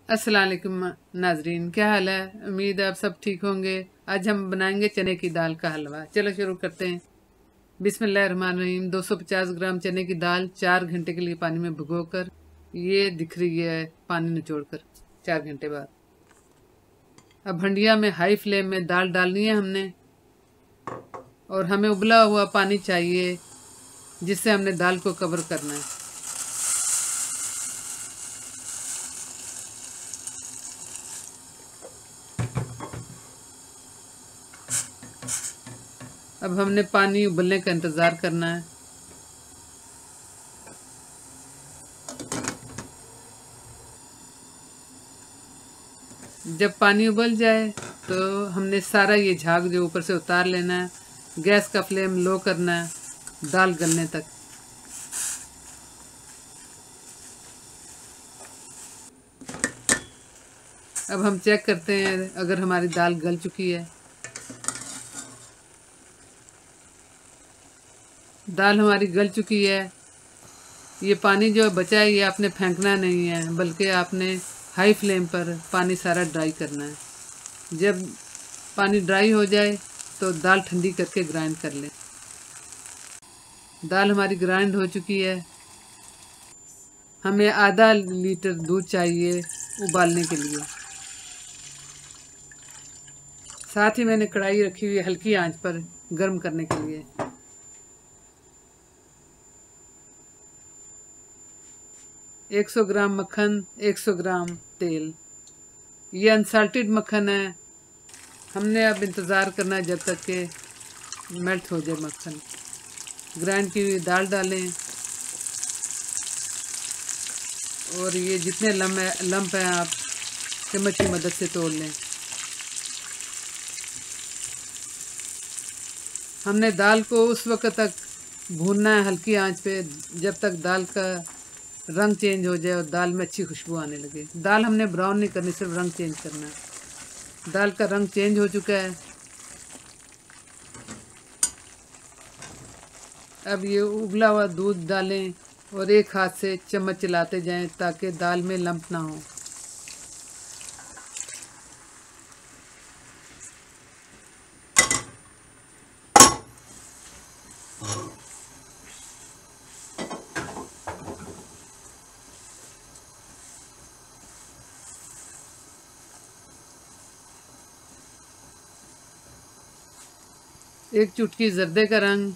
अस्सलाम वालेकुम नाजरीन, क्या हाल है। उम्मीद है आप सब ठीक होंगे। आज हम बनाएंगे चने की दाल का हलवा। चलो शुरू करते हैं। बिस्मिल्लाहिर्रहमानिर्रहीम। 250 ग्राम चने की दाल 4 घंटे के लिए पानी में भिगोकर ये दिख रही है पानी निचोड़कर 4 घंटे बाद। अब हंडिया में हाई फ्लेम में दाल डालनी है हमने, और हमें उबला हुआ पानी चाहिए जिससे हमने दाल को कवर करना है। अब हमने पानी उबलने का इंतज़ार करना है। जब पानी उबल जाए तो हमने सारा ये झाग जो ऊपर से उतार लेना है। गैस का फ्लेम लो करना है दाल गलने तक। अब हम चेक करते हैं अगर हमारी दाल गल चुकी है। दाल हमारी गल चुकी है। ये पानी जो बचा है ये आपने फेंकना नहीं है, बल्कि आपने हाई फ्लेम पर पानी सारा ड्राई करना है। जब पानी ड्राई हो जाए तो दाल ठंडी करके ग्राइंड कर लें। दाल हमारी ग्राइंड हो चुकी है। हमें आधा लीटर दूध चाहिए उबालने के लिए। साथ ही मैंने कढ़ाई रखी हुई है हल्की आंच पर गर्म करने के लिए। एक 100 ग्राम मक्खन, 100 ग्राम तेल। ये अनसाल्टेड मक्खन है। हमने अब इंतज़ार करना है जब तक कि मेल्ट हो जाए मक्खन। ग्राइंड की हुई दाल डालें, और ये जितने लम्प हैं आप चम्मच की मदद से तोड़ लें। हमने दाल को उस वक्त तक भूनना है हल्की आंच पे जब तक दाल का रंग चेंज हो जाए और दाल में अच्छी खुशबू आने लगे। दाल हमने ब्राउन नहीं करनी, सिर्फ रंग चेंज करना है। दाल का रंग चेंज हो चुका है। अब ये उबला हुआ दूध डालें और एक हाथ से चम्मच चलाते जाएं ताकि दाल में लम्प ना हो। एक चुटकी जर्दे का रंग,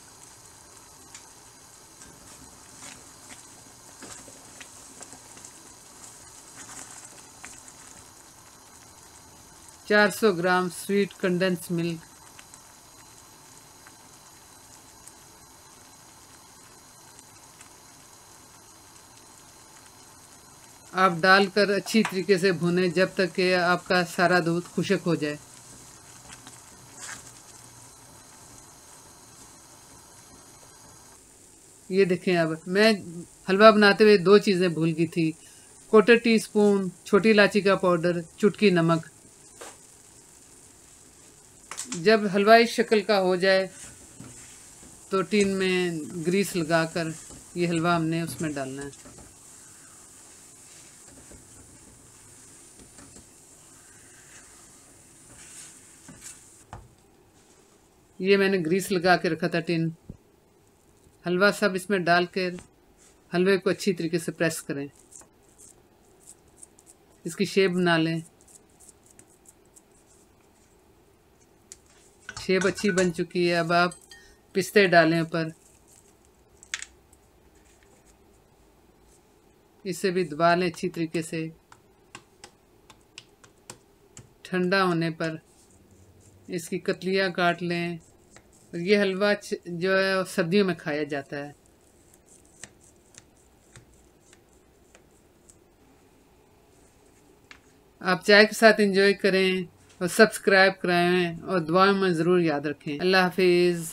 ₹400 ग्राम स्वीट कंडेंस मिल्क, आप डालकर अच्छी तरीके से भुनें जब तक कि आपका सारा दूध खुश्क हो जाए। ये देखें, अब मैं हलवा बनाते हुए 2 चीज़ें भूल गई थी। 1/4 टीस्पून छोटी इलायची का पाउडर, चुटकी नमक। जब हलवा इस शक्ल का हो जाए तो टीन में ग्रीस लगाकर ये हलवा हमने उसमें डालना है। ये मैंने ग्रीस लगा के रखा था टिन। हलवा सब इसमें डालकर हलवे को अच्छी तरीके से प्रेस करें। इसकी शेप बना लें। शेप अच्छी बन चुकी है। अब आप पिस्ते डालें ऊपर। इसे भी दबा लें अच्छी तरीके से। ठंडा होने पर इसकी कतलियाँ काट लें। और ये हलवा जो है सर्दियों में खाया जाता है। आप चाय के साथ एंजॉय करें और सब्सक्राइब कराएं और दुआओं में ज़रूर याद रखें। अल्लाह हाफिज़।